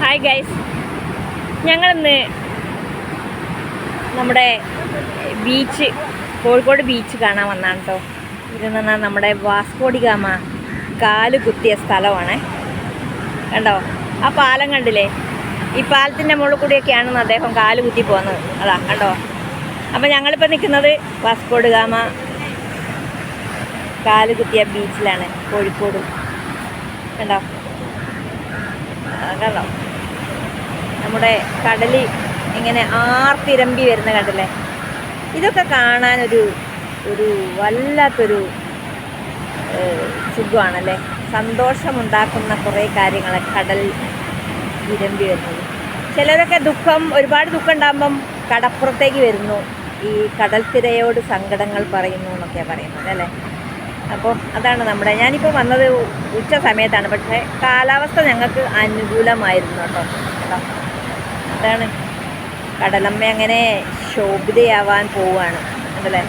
Hi guys, ഞങ്ങളിന്ന് നമ്മുടെ beach, Kozhikode beach കാണാൻ വന്നാണ് കേട്ടോ. ഇതെന്ന് പറഞ്ഞാൽ നമ്മുടെ വാസ്കോഡി ഗാമ കാല് കുത്തിയ സ്ഥലമാണ്. കണ്ടോ ആ പാലം കണ്ടില്ലേ? ഈ പാലത്തിൻ്റെ മുകളിൽ കൂടിയൊക്കെയാണെന്ന് അദ്ദേഹം കാല് കുത്തി പോകുന്നത്. അതാ കണ്ടോ. അപ്പം ഞങ്ങളിപ്പോൾ നിൽക്കുന്നത് വാസ്കോഡി ഗാമ കാല് കുത്തിയ ബീച്ചിലാണ്, കോഴിക്കോട്. കണ്ടോ കണ്ടോ നമ്മുടെ കടൽ ഇങ്ങനെ ആർത്തിരമ്പി വരുന്ന കണ്ടില്ലേ? ഇതൊക്കെ കാണാനൊരു വല്ലാത്തൊരു സുഖമാണല്ലേ. സന്തോഷമുണ്ടാക്കുന്ന കുറേ കാര്യങ്ങൾ കടൽ ഇരമ്പി വരുന്നത്. ചിലരൊക്കെ ഒരുപാട് ദുഃഖം ഉണ്ടാകുമ്പം കടപ്പുറത്തേക്ക് വരുന്നു, ഈ കടൽ തിരയോട് സങ്കടങ്ങൾ പറയുന്നു എന്നൊക്കെയാണ് പറയുന്നത് അല്ലേ. അപ്പോൾ അതാണ് ഞാനിപ്പോൾ വന്നത് ഉച്ച സമയത്താണ്, പക്ഷേ കാലാവസ്ഥ ഞങ്ങൾക്ക് അനുകൂലമായിരുന്നു കേട്ടോ. അതാണ് കടലമ്മ അങ്ങനെ ശോഭിതയാവാൻ പോവുകയാണ് അതല്ലേ.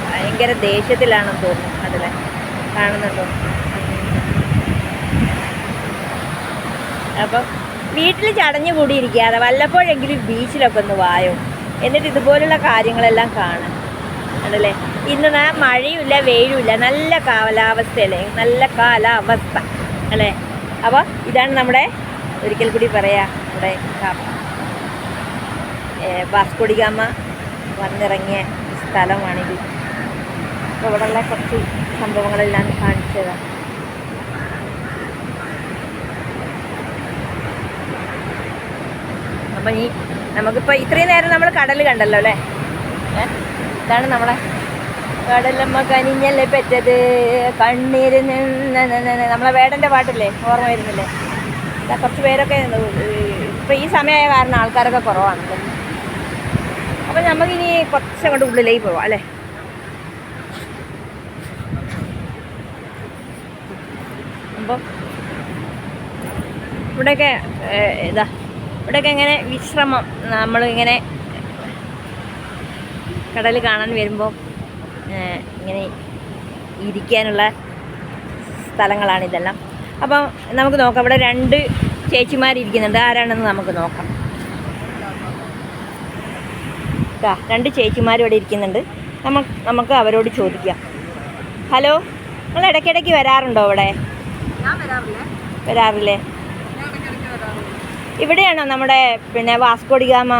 ഭയങ്കര ദേഷ്യത്തിലാണെന്ന് തോന്നുന്നു അതല്ലേ, കാണുന്നുണ്ടോ? അപ്പം വീട്ടിൽ ചടഞ്ഞു കൂടിയിരിക്കാതെ വല്ലപ്പോഴെങ്കിലും ബീച്ചിലൊക്കെ ഒന്ന് വായോ, എന്നിട്ട് ഇതുപോലുള്ള കാര്യങ്ങളെല്ലാം കാണാം അതല്ലേ. ഇന്ന് മഴയുമില്ല വെയിലുമില്ല, നല്ല കാലാവസ്ഥയല്ലേ, നല്ല കാലാവസ്ഥ അല്ലേ. അപ്പോൾ ഇതാണ് നമ്മുടെ, ഒരിക്കൽ കൂടി പറയാം, നമ്മുടെ വാസ്കോഡി ഗാമ വന്നിറങ്ങിയ സ്ഥലമാണിത്. അപ്പോൾ ഇവിടെയുള്ള കുറച്ച് സംഭവങ്ങളെല്ലാം കാണിച്ചതാണ്. അപ്പം നമുക്കിപ്പോൾ ഇത്രയും നേരം നമ്മൾ കടൽ കണ്ടല്ലോ അല്ലേ. ഇതാണ് നമ്മളെ കടലമ്മ കനിഞ്ഞല്ലേ പെറ്റത് കണ്ണീരിന്, നമ്മളെ വേടൻ്റെ പാട്ടില്ലേ, ഓർമ്മ വരുന്നില്ലേ? കുറച്ച് പേരൊക്കെ ഇപ്പോൾ ഈ സമയമായ കാരണം ആൾക്കാരൊക്കെ കുറവാണല്ലോ. അപ്പം നമുക്കിനി കുറച്ചങ്ങോട്ട് ഉള്ളിലേക്ക് പോവാം അല്ലേ. അപ്പം ഇവിടെയൊക്കെ ഇവിടെയൊക്കെ ഇങ്ങനെ വിശ്രമം, നമ്മളിങ്ങനെ കടൽ കാണാൻ വരുമ്പോൾ ഇങ്ങനെ ഇരിക്കാനുള്ള സ്ഥലങ്ങളാണിതെല്ലാം. അപ്പം നമുക്ക് നോക്കാം. ഇവിടെ 2 ചേച്ചിമാരിയ്ക്കുന്നുണ്ട്. ആരാണെന്ന് നമുക്ക് നോക്കാം. 2 ചേച്ചിമാരും ഇവിടെ ഇരിക്കുന്നുണ്ട്. നമുക്ക് അവരോട് ചോദിക്കാം. ഹലോ, നിങ്ങൾ ഇടയ്ക്കിടയ്ക്ക് വരാറുണ്ടോ ഇവിടെ? വരാറില്ലേ? ഇവിടെയാണോ നമ്മുടെ വാസ്കോഡി ഗാമ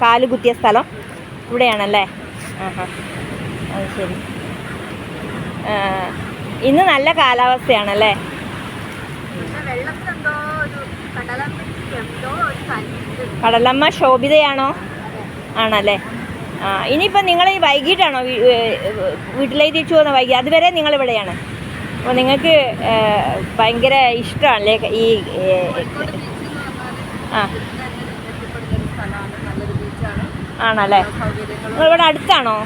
കാല് കുത്തിയ സ്ഥലം? ഇവിടെയാണല്ലേ? അത് ശരി. ഇന്ന് നല്ല കാലാവസ്ഥയാണല്ലേ? കടലമ്മ ശോഭിതയാണോ? ആണല്ലേ. ഇനിയിപ്പോൾ നിങ്ങൾ വൈകിട്ടാണോ വീട്ടിലേക്ക് തിരിച്ചു പോകുന്ന? വൈകി അതുവരെ നിങ്ങളിവിടെയാണ്. അപ്പോൾ നിങ്ങൾക്ക് ഭയങ്കര ഇഷ്ടമാണല്ലേ ഈ ആണല്ലേ? നിങ്ങളിവിടെ അടുത്താണോ?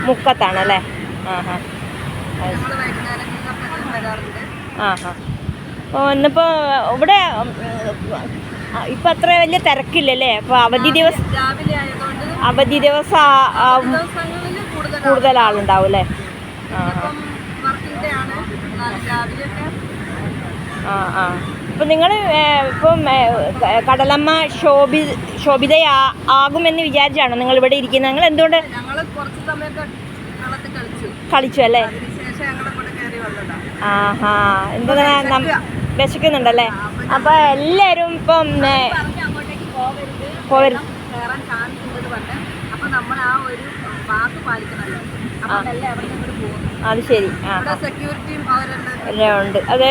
മുക്കത്താണല്ലേ? അപ്പോൾ ഇന്നിപ്പോൾ ഇവിടെ ഇപ്പം അത്ര വലിയ തിരക്കില്ലല്ലേ? അപ്പോൾ അവധി ദിവസം കൂടുതൽ ആളുണ്ടാവും അല്ലേ? ഇപ്പം നിങ്ങൾ ഇപ്പം കടലമ്മ ശോഭിതയാകുമെന്ന് വിചാരിച്ചാണോ നിങ്ങൾ ഇവിടെ ഇരിക്കുന്നത്? നിങ്ങൾ എന്തുകൊണ്ട് കളിച്ചു അല്ലേ? എന്താ വിശക്കുന്നുണ്ടല്ലേ? അപ്പം എല്ലാവരും ഇപ്പം പോവരുത്. അത് ശരി. എല്ലാം ഉണ്ട്. അത്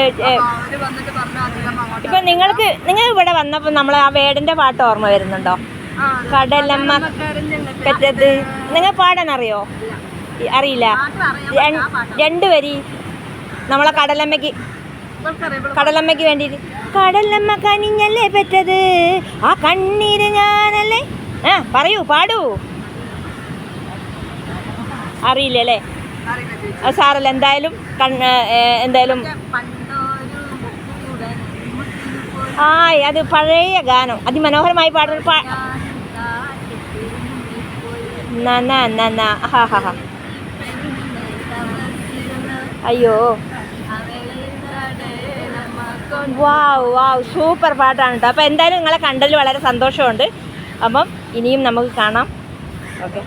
ഇപ്പം നിങ്ങൾ ഇവിടെ വന്നപ്പോൾ നമ്മൾ ആ വേടൻ്റെ പാട്ട് ഓർമ്മ വരുന്നുണ്ടോ? കടലമ്മ പെറ്റത്. നിങ്ങൾ പാടാൻ അറിയോ? അറിയില്ല. 2 വരി നമ്മളെ കടലമ്മയ്ക്ക് വേണ്ടിയിട്ട്. കടലമ്മ കനിഞ്ഞല്ലേ പെറ്റത്, ആ കണ്ണീര് ഞാനല്ലേ. പറയൂ, പാടൂ. അറിയില്ലല്ലേ? സാറല്ല, എന്തായാലും അത് പഴയ ഗാനം, അതിമനോഹരമായി പാടുന്ന അയ്യോ വാവ് വാവ് സൂപ്പർ പാട്ടാണ് കേട്ടോ. അപ്പോൾ എന്തായാലും നിങ്ങളെ കണ്ടതിൽ വളരെ സന്തോഷമുണ്ട്. അപ്പം ഇനിയും നമുക്ക് കാണാം. ഓക്കെ.